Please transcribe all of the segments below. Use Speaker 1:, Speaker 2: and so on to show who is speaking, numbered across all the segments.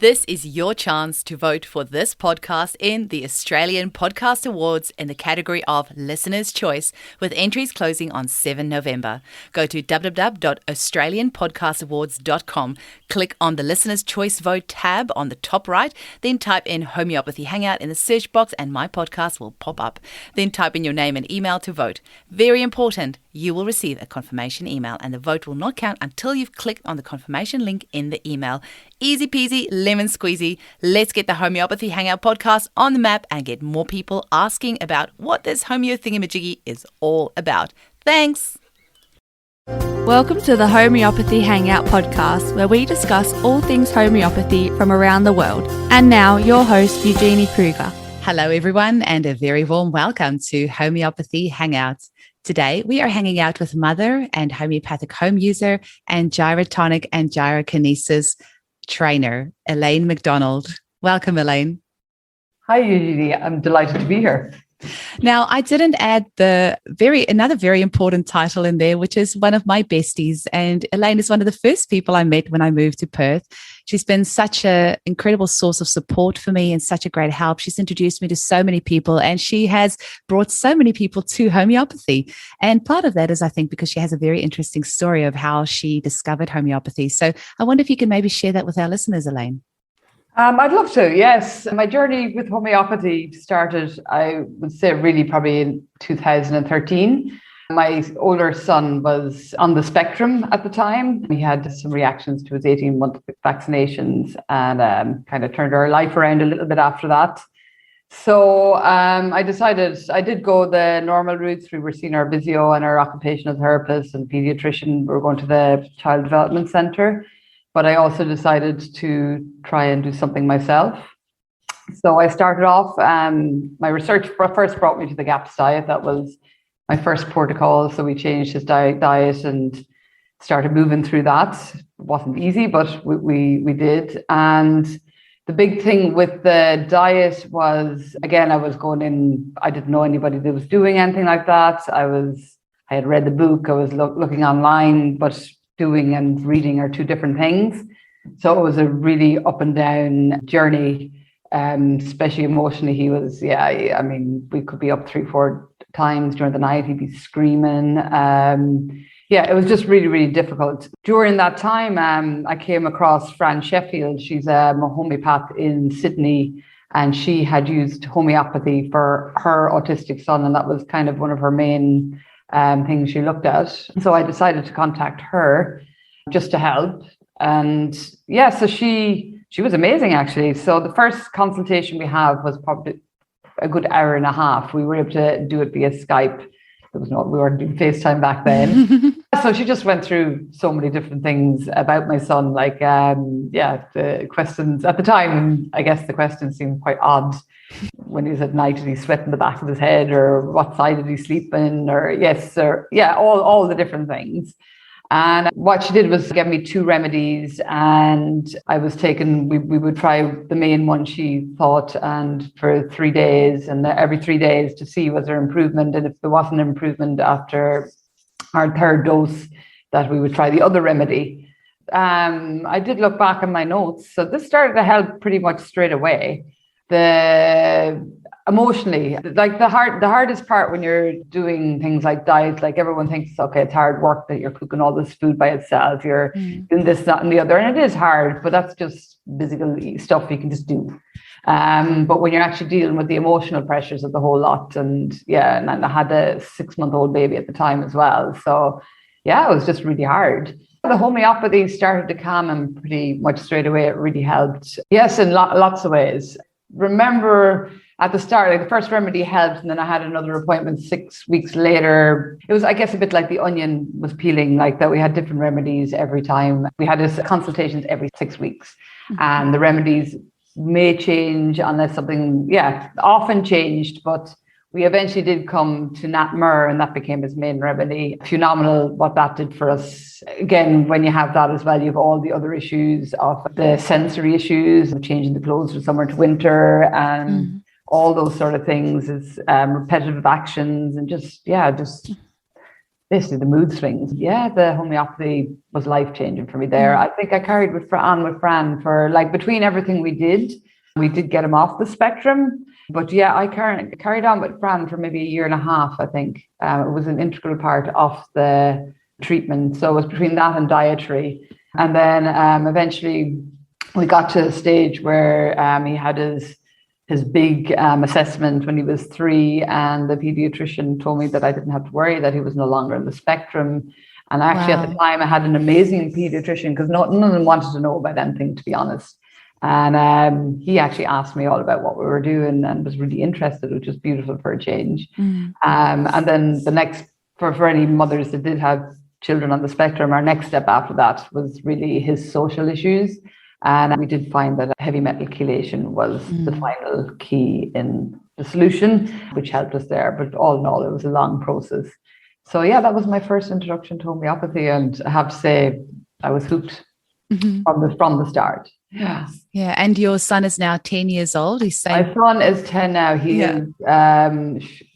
Speaker 1: This is your chance to vote for this podcast in the Australian Podcast Awards in the category of Listener's Choice, with entries closing on 7 November. Go to www.australianpodcastawards.com, click on the Listener's Choice Vote tab on the top right, then type in Homeopathy Hangout in the search box and my podcast will pop up. Then type in your name and email to vote. Very important, you will receive a confirmation email and the vote will not count until you've clicked on the confirmation link in the email. Easy peasy, lemon squeezy. Let's get the Homeopathy Hangout podcast on the map and get more people asking about what this homeo thingamajiggy is all about. Thanks.
Speaker 2: Welcome to the Homeopathy Hangout podcast, where we discuss all things homeopathy from around the world. And now, your host, Eugenie Kruger.
Speaker 1: Hello, everyone, and a very warm welcome to Homeopathy Hangout. Today, we are hanging out with mother and homeopathic home user and gyrotonic and gyrokinesis trainer, Elaine Macdonald. Welcome, Elaine.
Speaker 3: Hi, Eugenie. I'm delighted to be here.
Speaker 1: Now, I didn't add another very important title in there, which is one of my besties. And Elaine is one of the first people I met when I moved to Perth. She's been such an incredible source of support for me and such a great help. She's introduced me to so many people and she has brought so many people to homeopathy. And part of that is, I think, because she has a very interesting story of how she discovered homeopathy. So I wonder if you can maybe share that with our listeners, Elaine.
Speaker 3: I'd love to, yes. My journey with homeopathy started, I would say, really probably in 2013. My older son was on the spectrum at the time. He had some reactions to his 18-month vaccinations and kind of turned our life around a little bit after that. So I decided I did go the normal routes. We were seeing our physio and our occupational therapist and pediatrician. We were going to the Child Development Centre. But I also decided to try and do something myself. So I started off, my research first brought me to the GAPS diet. That was my first protocol. So we changed his diet and started moving through that. It wasn't easy, but we did. And the big thing with the diet was, again, I was going in, I didn't know anybody that was doing anything like that. I had read the book, I was looking online, but doing and reading are two different things. So it was a really up and down journey, especially emotionally. He was, we could be up 3-4 times during the night. He'd be screaming. It was just really, really difficult. During that time, I came across Fran Sheffield. She's a homeopath in Sydney, and she had used homeopathy for her autistic son. And that was kind of one of her main things she looked at. So I decided to contact her just to help. And so she was amazing, actually. So the first consultation we had was probably a good hour and a half. We were able to do it via Skype. We weren't doing FaceTime back then. So she just went through so many different things about my son, like, the questions at the time. I guess the questions seemed quite odd. When he was at night, did he sweat in the back of his head, or what side did he sleep in, all the different things. And what she did was give me 2 remedies, and I was taking, we would try the main one she thought, and for 3 days, and every 3 days to see was there improvement. And if there wasn't improvement after our 3rd dose, that we would try the other remedy. I did look back on my notes. So this started to help pretty much straight away. Emotionally, like the hardest part when you're doing things like diets, like everyone thinks, okay, it's hard work that you're cooking all this food by itself, you're doing this, that, and the other, and it is hard, but that's just physical stuff you can just do. But when you're actually dealing with the emotional pressures of the whole lot, and I had a 6-month-old baby at the time as well, so it was just really hard. The homeopathy started to calm him pretty much straight away. It really helped. Yes, in lots of ways. Remember at the start, like the first remedy helped, and then I had another appointment 6 weeks later. It was, I guess, a bit like the onion was peeling, like that. We had different remedies every time. We had consultations every 6 weeks, and the remedies may change unless something, often changed, but we eventually did come to Nat Mur, and that became his main remedy. Phenomenal what that did for us. Again, when you have that as well, you have all the other issues of the sensory issues of changing the clothes from summer to winter, and all those sort of things, is repetitive actions, and just basically the mood swings. Yeah, the homeopathy was life-changing for me there. I think I carried with Fran for like between everything we did get him off the spectrum. But yeah, I carried on with Fran for maybe a year and a half, I think. It was an integral part of the treatment. So it was between that and dietary. And then eventually we got to a stage where he had his big assessment when he was 3, and the pediatrician told me that I didn't have to worry, that he was no longer on the spectrum. And actually at the time I had an amazing pediatrician, because none of them wanted to know about anything, to be honest. And he actually asked me all about what we were doing and was really interested, which was beautiful for a change. And then the next, for any mothers that did have children on the spectrum, our next step after that was really his social issues. And we did find that heavy metal chelation was the final key in the solution, which helped us there. But all in all, it was a long process. So yeah, that was my first introduction to homeopathy. And I have to say, I was hooked from the start. Yeah.
Speaker 1: Yeah. And your son is now 10 years old. He's saying
Speaker 3: my son is 10 now. He has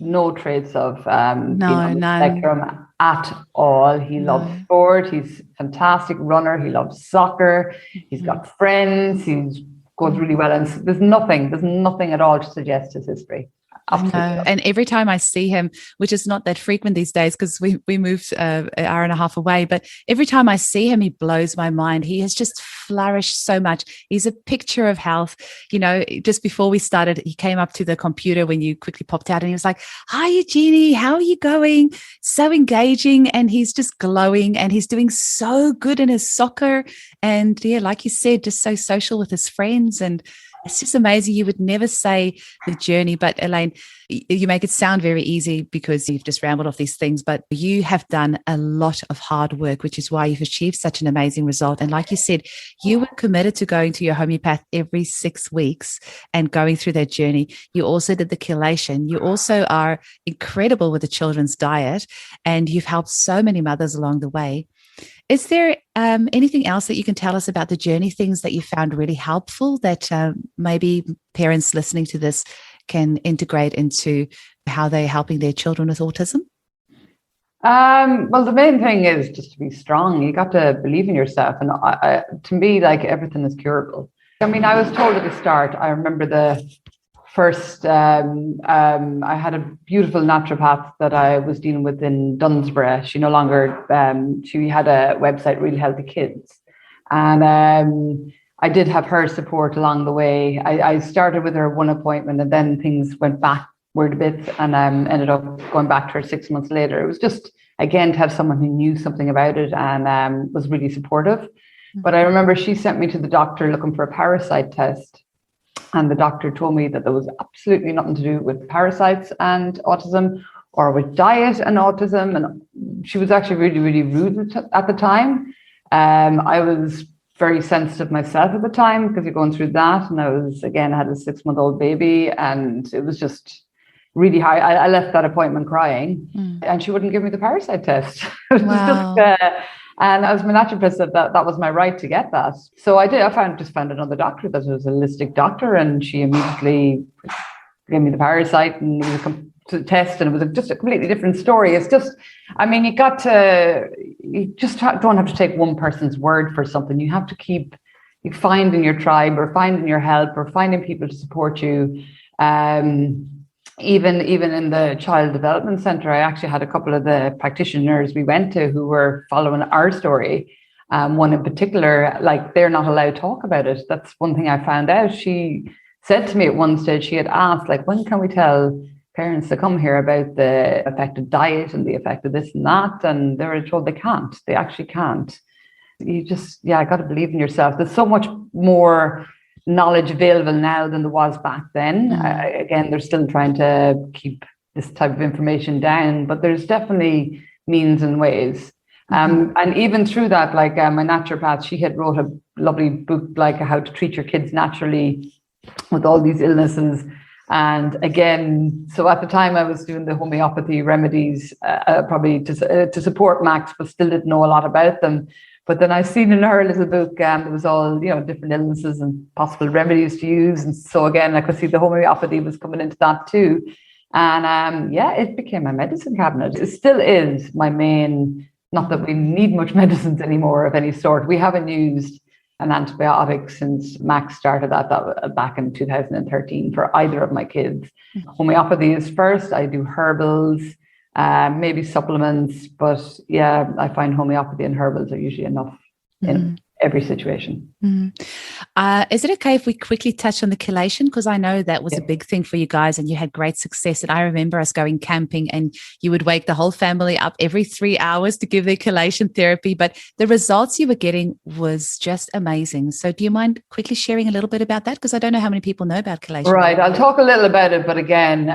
Speaker 3: no traits of being on the spectrum at all. He loves sport. He's a fantastic runner. He loves soccer. He's got friends. He goes really well. And there's nothing at all to suggest his history. Absolutely.
Speaker 1: And every time I see him, which is not that frequent these days because we moved an hour and a half away, but every time I see him, he blows my mind. He has just flourished so much. He's a picture of health. You know, just before we started, he came up to the computer when you quickly popped out and he was like, "Hi, Eugenie, how are you going?" So engaging, and he's just glowing, and he's doing so good in his soccer. And yeah, like you said, just so social with his friends. And it's just amazing. You would never say the journey, but Elaine, you make it sound very easy because you've just rambled off these things, but you have done a lot of hard work, which is why you've achieved such an amazing result. And like you said, you were committed to going to your homeopath every 6 weeks and going through that journey. You also did the chelation. You also are incredible with the children's diet, and you've helped so many mothers along the way. Is there anything else that you can tell us about the journey, things that you found really helpful that maybe parents listening to this can integrate into how they're helping their children with autism?
Speaker 3: Well, the main thing is just to be strong. You got to believe in yourself. And to me, like, everything is curable. I mean, I was told at the start, I remember the first, I had a beautiful naturopath that I was dealing with in Dunsborough. She no longer, she had a website, Real Healthy Kids. And I did have her support along the way. I started with her one appointment, and then things went backward a bit, and ended up going back to her 6 months later. It was just, again, to have someone who knew something about it and was really supportive. But I remember she sent me to the doctor looking for a parasite test. And the doctor told me that there was absolutely nothing to do with parasites and autism, or with diet and autism. And she was actually really, really rude at the time. I was very sensitive myself at the time because you're going through that. And I had a 6-month-old baby, and it was just really hard. I left that appointment crying, and she wouldn't give me the parasite test. It was just, and as my naturopath said, that was my right to get that. So I did. I found another doctor that was a holistic doctor, and she immediately gave me the parasite, and it was a test, and it was just a completely different story. It's just, I mean, you just don't have to take one person's word for something. You have to keep finding your tribe, or finding your help, or finding people to support you. Even in the Child Development Centre, I actually had a couple of the practitioners we went to who were following our story. One in particular, like, they're not allowed to talk about it. That's one thing I found out. She said to me at one stage, she had asked, like, when can we tell parents to come here about the effect of diet and the effect of this and that? And they were told they can't. They actually can't. You just, I got to believe in yourself. There's so much more knowledge available now than there was back then. Again, they're still trying to keep this type of information down, but there's definitely means and ways. And even through that, like, my naturopath, she had wrote a lovely book, like, how to treat your kids naturally with all these illnesses. And again, so at the time I was doing the homeopathy remedies, probably to support Max, but still didn't know a lot about them. But then I seen in her little book, there was all, different illnesses and possible remedies to use. And so again, I could see the homeopathy was coming into that too. And it became my medicine cabinet. It still is my main, not that we need much medicines anymore of any sort. We haven't used an antibiotic since Max started that back in 2013 for either of my kids. Homeopathy is first. I do herbals, maybe supplements, but yeah, I find homeopathy and herbals are usually enough in every situation.
Speaker 1: Is it okay if we quickly touch on the chelation? Because I know that was a big thing for you guys and you had great success. And I remember us going camping and you would wake the whole family up every 3 hours to give their chelation therapy. But the results you were getting was just amazing. So do you mind quickly sharing a little bit about that? Because I don't know how many people know about chelation.
Speaker 3: Right. I'll talk a little about it. But again,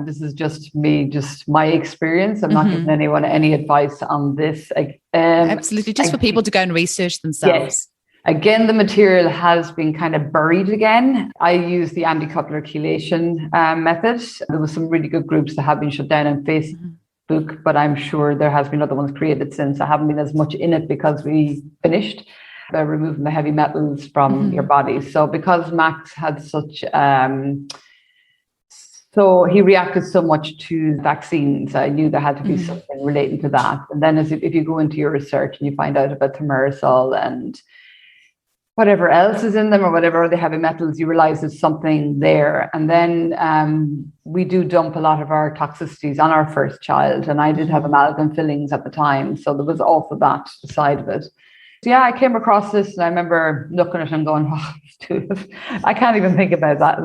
Speaker 3: this is just me, just my experience. I'm not giving anyone any advice on this.
Speaker 1: Absolutely. Just for people to go and research themselves.
Speaker 3: Yes. Again, the material has been kind of buried again. I use the Andy Cutler chelation method. There was some really good groups that have been shut down on Facebook, but I'm sure there has been other ones created since. I haven't been as much in it because we finished by removing the heavy metals from your body. So because Max had such... So he reacted so much to vaccines. I knew there had to be something relating to that. And then if you go into your research and you find out about thimerosal and whatever else is in them or whatever other heavy metals, you realize there's something there. And then we do dump a lot of our toxicities on our first child. And I did have amalgam fillings at the time. So there was also that side of it. So yeah, I came across this and I remember looking at it and going, I can't even think about that.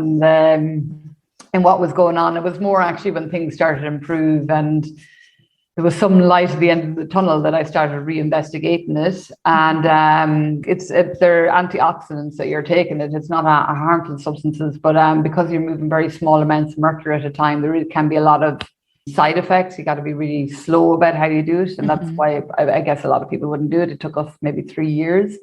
Speaker 3: And what was going on. It was more actually when things started to improve and there was some light at the end of the tunnel that I started reinvestigating it. And they're antioxidants that you're taking. It's not a harmful substances, but because you're moving very small amounts of mercury at a time, there really can be a lot of side effects. You got to be really slow about how you do it. And that's why I guess a lot of people wouldn't do it. It took us maybe 3 years.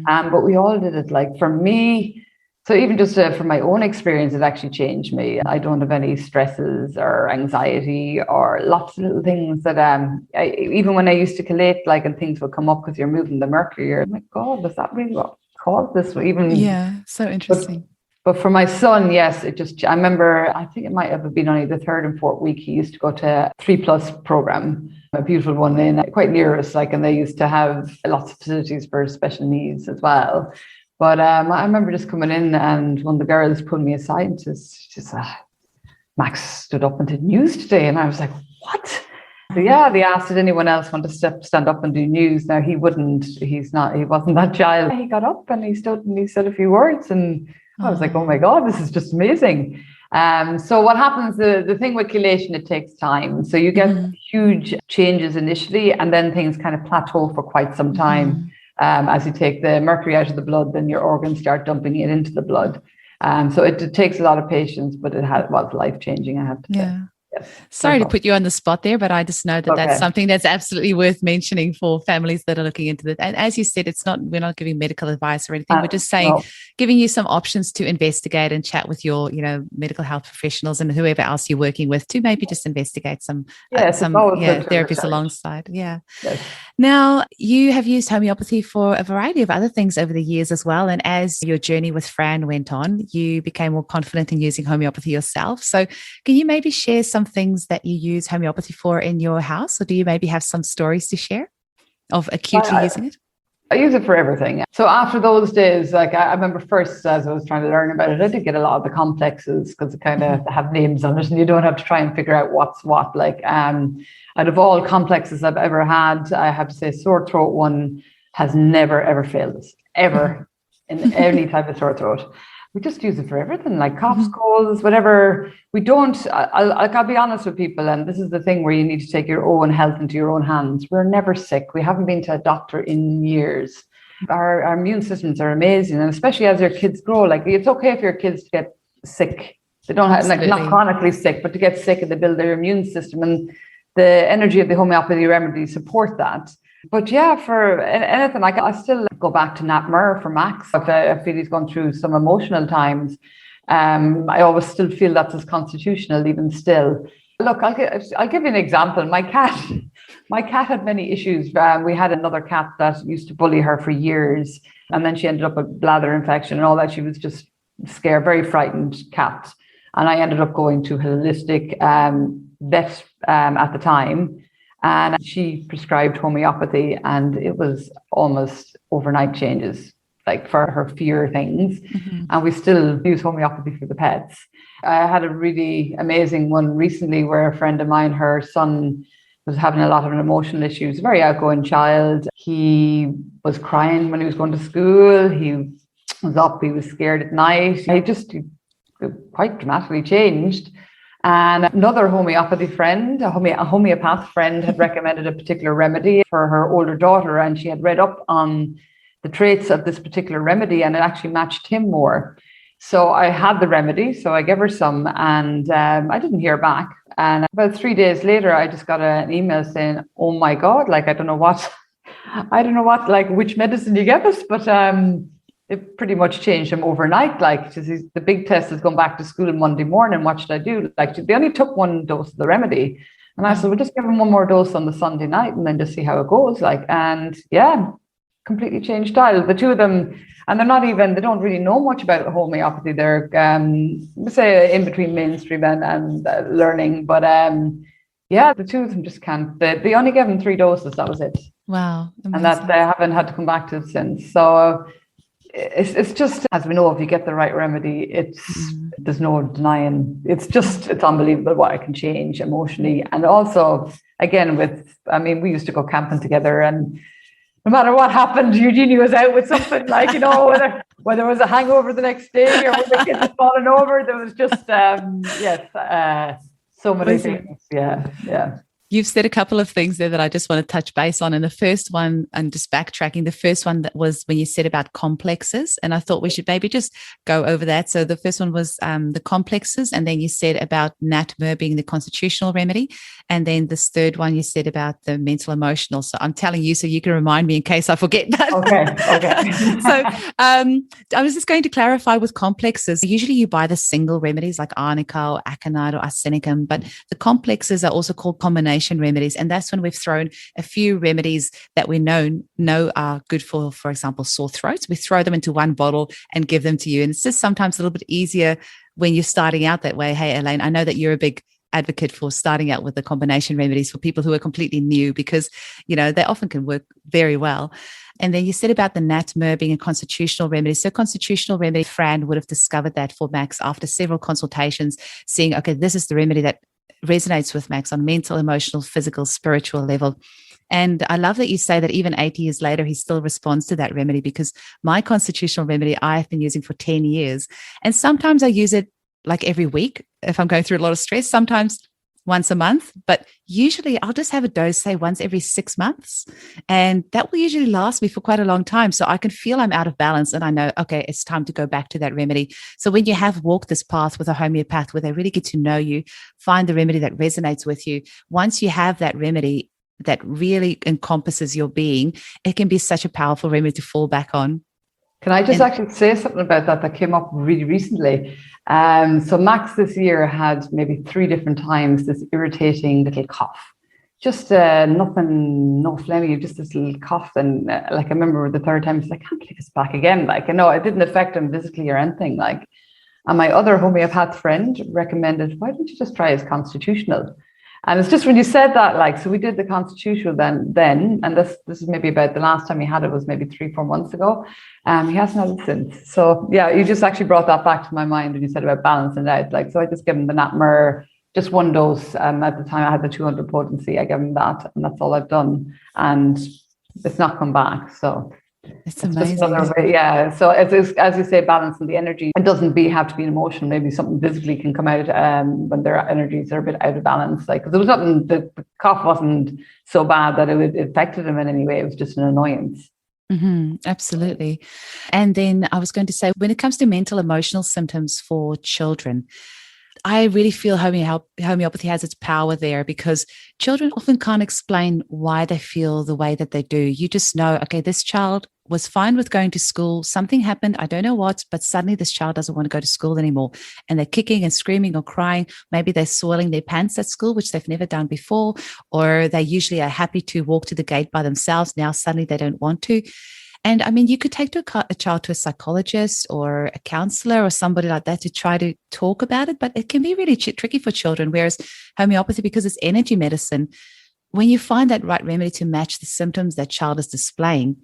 Speaker 3: But we all did it. Like for me, so even just from my own experience, it actually changed me. I don't have any stresses or anxiety or lots of little things that even when I used to chelate, like, and things would come up because you're moving the mercury, you're like, God, was that really what caused this?
Speaker 1: So interesting.
Speaker 3: But for my son, yes, I remember, I think it might have been only the 3rd and 4th week, he used to go to a 3+ program, a beautiful one in quite near us, and they used to have lots of facilities for special needs as well. But I remember just coming in and one of the girls pulled me aside and she said, Max stood up and did news today. And I was like, what? So yeah, they asked, did anyone else want to stand up and do news? Now he wasn't that child. He got up and he stood and he said a few words and I was like, oh my God, this is just amazing. So what happens, the thing with chelation, it takes time. So you get huge changes initially and then things kind of plateau for quite some time. As you take the mercury out of the blood, then your organs start dumping it into the blood. So it takes a lot of patience, but it was life-changing, I have to say. Yes.
Speaker 1: Sorry to put you on the spot there, but I just know that that's something that's absolutely worth mentioning for families that are looking into it. And as you said, we're not giving medical advice or anything. We're just saying, giving you some options to investigate and chat with your, medical health professionals and whoever else you're working with to maybe just investigate some therapies alongside. Yeah. Yes. Now, you have used homeopathy for a variety of other things over the years as well. And as your journey with Fran went on, you became more confident in using homeopathy yourself. So can you maybe share some things that you use homeopathy for in your house? Or do you maybe have some stories to share of acutely using it?
Speaker 3: I use it for everything. So after those days, I remember first as I was trying to learn about it, I did get a lot of the complexes because it kind of have names on it and you don't have to try and figure out what's what. Out of all complexes I've ever had, I have to say sore throat one has never, ever failed us, ever, in any type of sore throat. We just use it for everything, like coughs, colds, whatever. We don't, I'll be honest with people, and this is the thing where you need to take your own health into your own hands. We're never sick. We haven't been to a doctor in years. Our immune systems are amazing, and especially as your kids grow, it's okay if your kids get sick. They don't have, not chronically sick, but to get sick and they build their immune system, and the energy of the homeopathy remedies support that. But yeah, for anything, I still go back to Natmer for Max. If I feel he's gone through some emotional times, I always still feel that's his constitutional, even still. Look, I'll give you an example. My cat had many issues. We had another cat that used to bully her for years, and then she ended up with bladder infection and all that. She was just scared, very frightened cat. And I ended up going to holistic vet at the time. And she prescribed homeopathy, and it was almost overnight changes, like for her fear things. And we still use homeopathy for the pets. I had a really amazing one recently where a friend of mine, her son was having a lot of emotional issues, very outgoing child. He was crying when he was going to school. He was up, he was scared at night. He just quite dramatically changed. And another homeopathy friend, a homeopath friend, had recommended a particular remedy for her older daughter, and she had read up on the traits of this particular remedy, and it actually matched him more. So I had the remedy, so I gave her some, and I didn't hear back. And about 3 days later, I just got an email saying, "Oh my God, like I don't know what, like which medicine you gave us, but it pretty much changed him overnight. Like the big test has gone back to school Monday morning. What should I do?" Like they only took one dose of the remedy, and I said, "We'll just give him one more dose on the Sunday night, and then just see how it goes." Like, and yeah, completely changed style. The two of them, and they don't really know much about homeopathy. They're say in between mainstream and learning, but yeah, the two of them just can't. They only gave him 3 doses. That was it.
Speaker 2: Wow, amazing.
Speaker 3: And that they haven't had to come back to it since. So. It's just, as we know, if you get the right remedy, there's no denying. It's unbelievable what it can change emotionally. And also, again, we used to go camping together, and no matter what happened, Eugenie was out with something like, whether it was a hangover the next day or whether the kids had fallen over, there was just, so many things. Yeah.
Speaker 1: You've said a couple of things there that I just want to touch base on. And the first one, and just backtracking, the first one that was when you said about complexes. And I thought we should maybe just go over that. So the first one was the complexes. And then you said about NatMer being the constitutional remedy. And then this third one, you said about the mental emotional. So I'm telling you so you can remind me in case I forget that.
Speaker 3: Okay.
Speaker 1: So I was just going to clarify with complexes. Usually you buy the single remedies like arnica or aconite or arsenicum, but the complexes are also called combination remedies, and that's when we've thrown a few remedies that we know are good for example, sore throats. We throw them into one bottle and give them to you, and it's just sometimes a little bit easier when you're starting out that way. Hey, Elaine, I know that you're a big advocate for starting out with the combination remedies for people who are completely new because, they often can work very well. And then you said about the NatMer being a constitutional remedy. So constitutional remedy, Fran would have discovered that for Max after several consultations, seeing, okay, this is the remedy that resonates with Max on mental, emotional, physical, spiritual level. And I love that you say that even 80 years later, he still responds to that remedy, because my constitutional remedy I have been using for 10 years. And sometimes I use it like every week if I'm going through a lot of stress, sometimes once a month, but usually I'll just have a dose, say once every 6 months. And that will usually last me for quite a long time. So I can feel I'm out of balance and I know, okay, it's time to go back to that remedy. So when you have walked this path with a homeopath where they really get to know you, find the remedy that resonates with you. Once you have that remedy that really encompasses your being, it can be such a powerful remedy to fall back on.
Speaker 3: Can I just actually say something about that came up really recently? So Max this year had maybe 3 different times this irritating little cough. Just nothing, no phlegmy, just this little cough. And like I remember the 3rd time, he's like, I can't believe it's back again. Like, it didn't affect him physically or anything. Like, and my other homeopath friend recommended, why don't you just try his constitutional? And it's just when you said that, like, so we did the constitutional then, and this is maybe about the last time he had it was maybe 3-4 months ago. He hasn't had it since. So yeah, you just actually brought that back to my mind when you said about balancing out. Like, so I just gave him the NatMer, just one dose. At the time I had the 200 potency, I gave him that, and that's all I've done. And it's not come back. So
Speaker 1: it's amazing.
Speaker 3: Yeah. So it's, as you say, balancing the energy. It doesn't have to be an emotion. Maybe something physically can come out when their energies are a bit out of balance. Like, 'cause there was nothing, the cough wasn't so bad that it affected him in any way. It was just an annoyance.
Speaker 1: Mm-hmm, absolutely. And then I was going to say, when it comes to mental, emotional symptoms for children, I really feel homeopathy has its power there, because children often can't explain why they feel the way that they do. You just know, okay, this child was fine with going to school. Something happened. I don't know what, but suddenly this child doesn't want to go to school anymore. And they're kicking and screaming or crying. Maybe they're soiling their pants at school, which they've never done before. Or they usually are happy to walk to the gate by themselves. Now suddenly they don't want to. And I mean, you could take a child to a psychologist or a counselor or somebody like that to try to talk about it, but it can be really tricky for children. Whereas homeopathy, because it's energy medicine, when you find that right remedy to match the symptoms that child is displaying,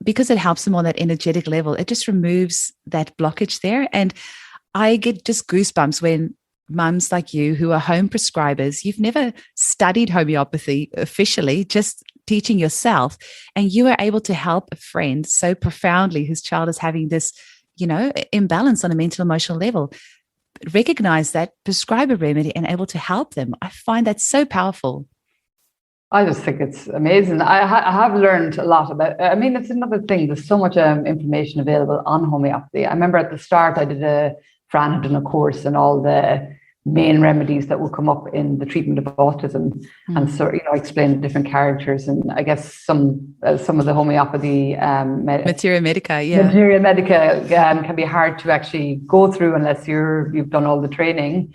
Speaker 1: because it helps them on that energetic level, it just removes that blockage there. And I get just goosebumps when mums like you who are home prescribers, you've never studied homeopathy officially, just teaching yourself, and you are able to help a friend so profoundly whose child is having this, imbalance on a mental emotional level. Recognize that, prescribe a remedy and able to help them. I find that so powerful.
Speaker 3: I just think it's amazing. I have learned a lot about, it's another thing. There's so much information available on homeopathy. I remember at the start, Fran had done a course on all the main remedies that will come up in the treatment of autism. And so, explain the different characters. And I guess some of the homeopathy
Speaker 1: Materia Medica,
Speaker 3: Materia Medica can be hard to actually go through unless you've done all the training.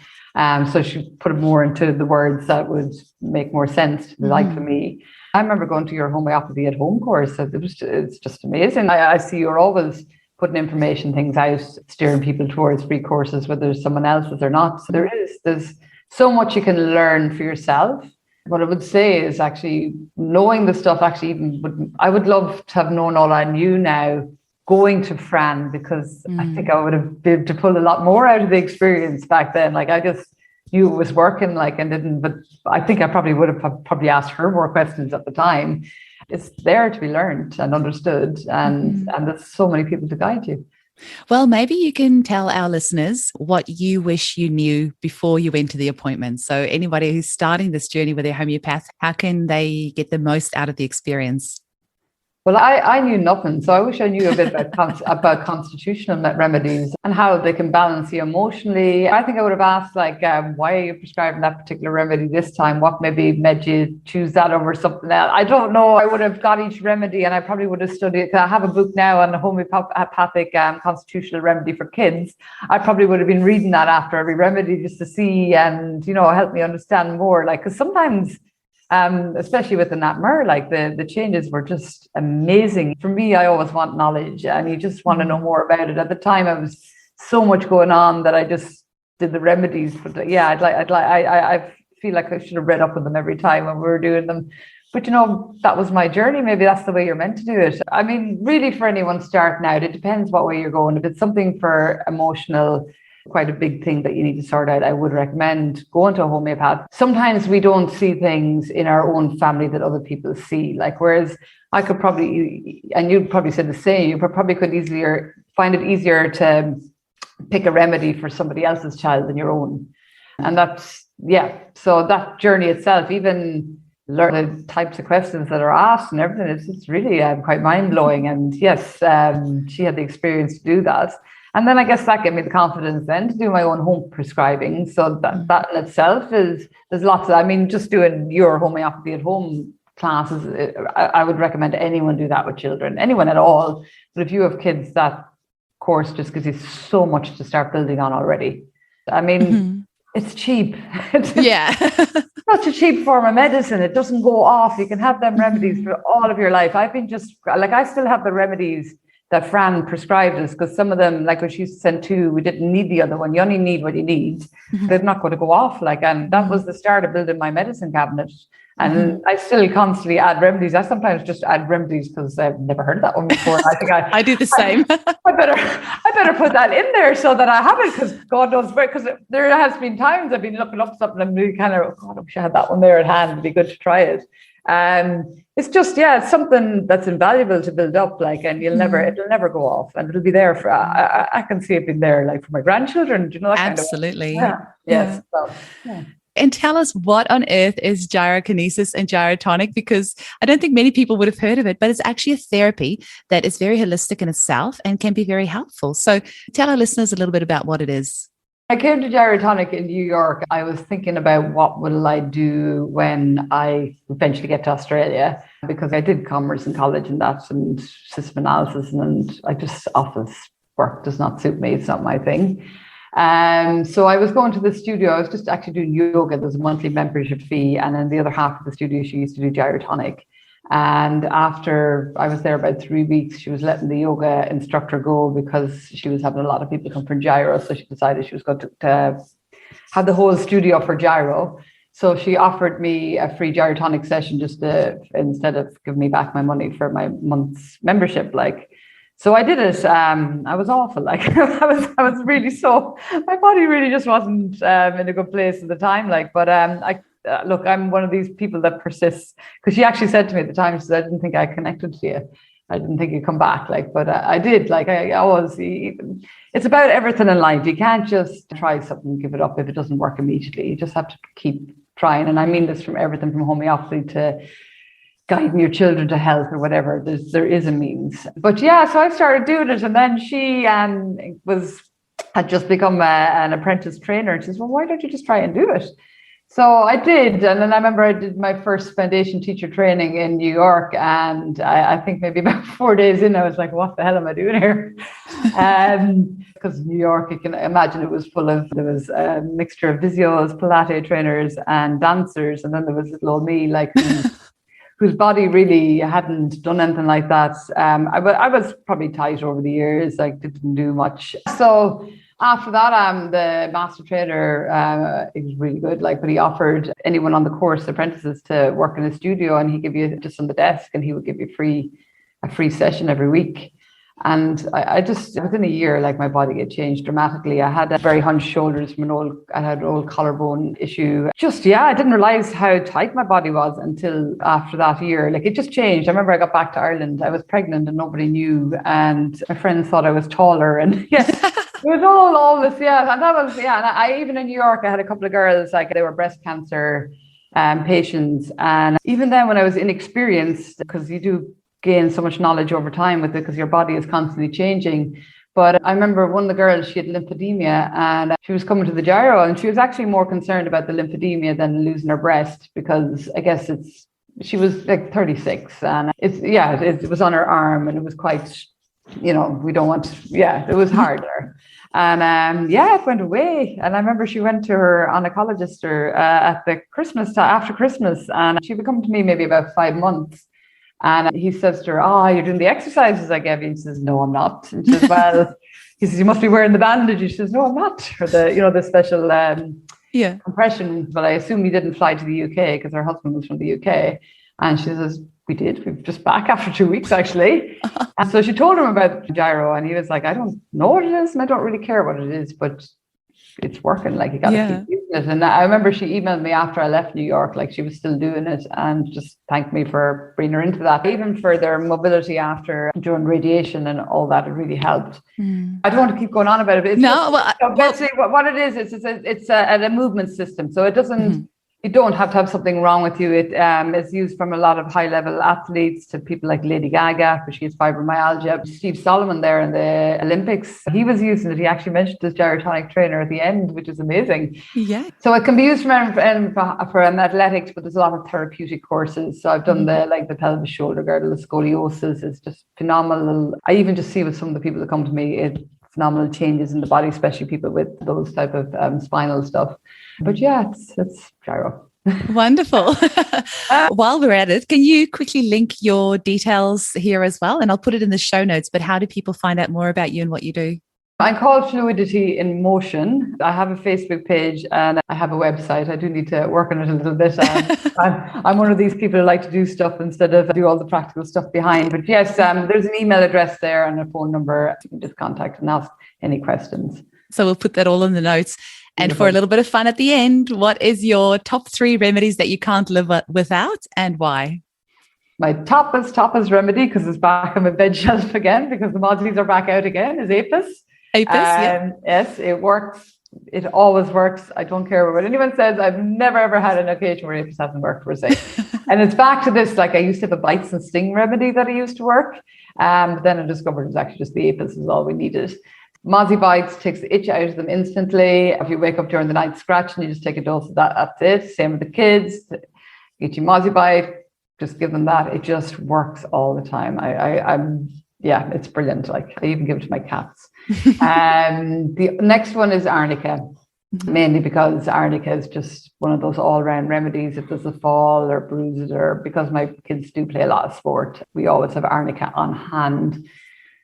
Speaker 3: So she put it more into the words that would make more sense to the like for me. I remember going to your homeopathy at home course. It's just amazing. I see you're always putting things out, steering people towards free courses, whether there's someone else's or not. So there's so much you can learn for yourself. What I would say is actually knowing the stuff, I would love to have known all I knew now going to Fran, because I think I would have been able to pull a lot more out of the experience back then. Like I just knew it was working, and didn't, but I think I probably would have asked her more questions at the time. It's there to be learned and understood, and there's so many people to guide you.
Speaker 1: Well, maybe you can tell our listeners what you wish you knew before you went to the appointment. So anybody who's starting this journey with their homeopath, how can they get the most out of the experience?
Speaker 3: Well, I knew nothing, so I wish I knew a bit about constitutional remedies and how they can balance you emotionally. I think I would have asked, why are you prescribing that particular remedy this time? What maybe made you choose that over something else? I don't know. I would have got each remedy, and I probably would have studied. I have a book now on the homeopathic constitutional remedy for kids. I probably would have been reading that after every remedy just to see and, help me understand more. Because sometimes, especially with the NatMer, the changes were just amazing. For me, I always want knowledge, and you just want to know more about it. At the time, I was so much going on that I just did the remedies. But I feel like I should have read up on them every time when we were doing them. But that was my journey. Maybe that's the way you're meant to do it. I mean, really, for anyone starting out, it depends what way you're going. If it's something for emotional, quite a big thing that you need to sort out, I would recommend going to a homeopath. Sometimes we don't see things in our own family that other people see. Whereas I could probably, and you'd probably say the same, you probably could find it easier to pick a remedy for somebody else's child than your own. And so that journey itself, even learn the types of questions that are asked and everything, it's really quite mind-blowing. And yes, she had the experience to do that. And then I guess that gave me the confidence then to do my own home prescribing. So that in itself there's lots of, just doing your homeopathy at home classes, I would recommend anyone do that with children, anyone at all. But if you have kids, that course just gives you so much to start building on already. It's cheap. It's such a cheap form of medicine. It doesn't go off. You can have them remedies for all of your life. I've been I still have the remedies that Fran prescribed us, because some of them, when she used to send 2, we didn't need the other one. You only need what you need. They're not going to go off. And that was the start of building my medicine cabinet. And I still constantly add remedies. I sometimes just add remedies because I've never heard of that one before. I think
Speaker 1: I do the same.
Speaker 3: I better put that in there so that I have it, because God knows where. Because there has been times I've been looking up something and really kind of, God, I wish I had that one there at hand. It'd be good to try it. It's just, it's something that's invaluable to build up, and it'll never go off, and it'll be there for, I can see it being there, for my grandchildren, that
Speaker 1: absolutely.
Speaker 3: Kind of, yes. So,
Speaker 1: And tell us, what on earth is gyrokinesis and gyrotonic? Because I don't think many people would have heard of it, but it's actually a therapy that is very holistic in itself and can be very helpful. So tell our listeners a little bit about what it is.
Speaker 3: I came to Gyrotonic in New York. I was thinking about what will I do when I eventually get to Australia, because I did commerce in college and that, and system analysis, and I just, office work does not suit me. It's not my thing. So I was going to the studio. I was just actually doing yoga. There's a monthly membership fee. And then the other half of the studio, she used to do Gyrotonic. And after I was there about 3 weeks, she was letting the yoga instructor go because she was having a lot of people come for gyro. So she decided she was going to have the whole studio for gyro. So she offered me a free gyrotonic session just to, instead of giving me back my money for my month's membership. Like, so I did it. I was awful. Like I was really my body really just wasn't in a good place at the time. Like, but look, I'm one of these people that persists, because she actually said to me at the time, she said, I didn't think I connected to you. I didn't think you'd come back. Like, but I did. Like, I always, it's about everything in life. You can't just try something and give it up if it doesn't work immediately. You just have to keep trying. And I mean this from everything from homeopathy to guiding your children to health or whatever. There is a means. But yeah, so I started doing it, and then she had just become an apprentice trainer. And she said, well, why don't you just try and do it? So I did. And then I remember I did my first foundation teacher training in New York. And I think maybe about 4 days in, I was like, what the hell am I doing here? Because New York, you can imagine there was a mixture of physios, Pilates trainers and dancers. And then there was little old me, like whose body really hadn't done anything like that. I was probably tight over the years, like didn't do much. So after that, the master trainer, he was really good, like, but he offered anyone on the course, apprentices, to work in a studio, and he'd give you just on the desk, and he would give you a free session every week. And I just, within a year, like, my body had changed dramatically. I had very hunched shoulders I had an old collarbone issue. I didn't realize how tight my body was until after that year. Like, it just changed. I remember I got back to Ireland. I was pregnant and nobody knew. And my friends thought I was taller. And it was all this, and that was, and I even in New York, I had a couple of girls, like, they were breast cancer patients. And even then, when I was inexperienced, because you do gain so much knowledge over time with it, because your body is constantly changing. But I remember one of the girls, she had lymphedema, and she was coming to the gyro, and she was actually more concerned about the lymphedema than losing her breast, because I guess she was like 36, and it was on her arm, and it was quite, it was harder. And it went away. And I remember she went to her oncologist at the after Christmas, and she would come to me maybe about 5 months. And he says to her, you're doing the exercises I gave you? And she says, no, I'm not. And she says, well, he says, you must be wearing the bandage. She says, no, I'm not. Or the special compression. But I assume you didn't fly to the UK, because her husband was from the UK. And she says, we did. We're just back after 2 weeks, actually. And so she told him about gyro, and he was like, I don't know what it is, and I don't really care what it is, but it's working. Like, you got to keep using it. And I remember she emailed me after I left New York, like she was still doing it, and just thanked me for bringing her into that. Even for their mobility during radiation and all that, it really helped. I don't want to keep going on about it. But basically, what it is, it's a movement system. So it doesn't. You don't have to have something wrong with you. It is used from a lot of high-level athletes to people like Lady Gaga, because she has fibromyalgia. Steve Solomon there in the Olympics, he was using it. He actually mentioned his gyrotonic trainer at the end, which is amazing. Yeah. So it can be used for athletics, but there's a lot of therapeutic courses. So I've done the pelvis shoulder girdle, the scoliosis is just phenomenal. I even just see with some of the people that come to me, phenomenal changes in the body, especially people with those type of spinal stuff. But it's gyro.
Speaker 1: Wonderful. While we're at it, can you quickly link your details here as well? And I'll put it in the show notes, but how do people find out more about you and what you do?
Speaker 3: I'm called Fluidity in Motion. I have a Facebook page and I have a website. I do need to work on it a little bit. I'm one of these people who like to do stuff instead of do all the practical stuff behind. But yes, there's an email address there and a phone number. You can just contact and ask any questions.
Speaker 1: So we'll put that all in the notes. And for a little bit of fun at the end, what is your top 3 remedies that you can't live without, and why?
Speaker 3: My toppest remedy, because it's back on my bed shelf again, because the Mozzies are back out again, is Apis. Yes, it works. It always works. I don't care what anyone says. I've never, ever had an occasion where Apis hasn't worked, per se. And it's back to this, like, I used to have a bites and sting remedy that I used to work. But then I discovered it was actually just the Apis is all we needed. Mozzie bites takes the itch out of them instantly. If you wake up during the night scratching, you just take a dose of that. That's it. Same with the kids. Get your Mozzie bite, just give them that. It just works all the time. It's brilliant. Like, I even give it to my cats. The next one is arnica. mainly because arnica is just one of those all-round remedies. If there's a fall or bruises, or because my kids do play a lot of sport, we always have arnica on hand.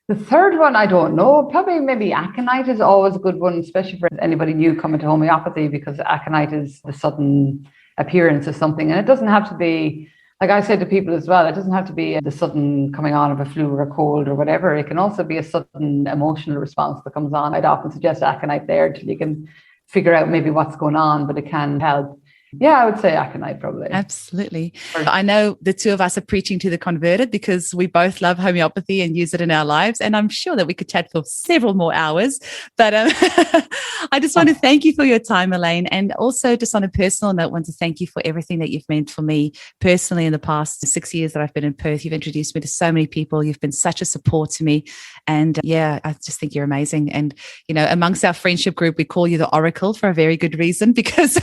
Speaker 3: The third one, I don't know, probably maybe aconite is always a good one, especially for anybody new coming to homeopathy, because aconite is the sudden appearance of something. And it doesn't have to be, like I say to people as well, it doesn't have to be the sudden coming on of a flu or a cold or whatever. It can also be a sudden emotional response that comes on. I'd often suggest aconite there till you can figure out maybe what's going on, but it can help. Yeah, I would say aconite probably.
Speaker 1: Absolutely. I know the two of us are preaching to the converted because we both love homeopathy and use it in our lives. And I'm sure that we could chat for several more hours. But I just want to thank you for your time, Elaine. And also just on a personal note, want to thank you for everything that you've meant for me personally in the past 6 years that I've been in Perth. You've introduced me to so many people. You've been such a support to me. And I just think you're amazing. And, amongst our friendship group, we call you the Oracle for a very good reason, because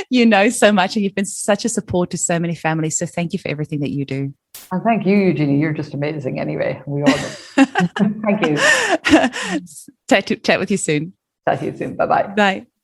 Speaker 1: you know so much and you've been such a support to so many families. So thank you for everything that you do.
Speaker 3: And thank you, Eugenie. You're just amazing anyway. We all do. Thank you.
Speaker 1: Chat with you soon.
Speaker 3: Chat to you soon. Bye-bye.
Speaker 1: Bye.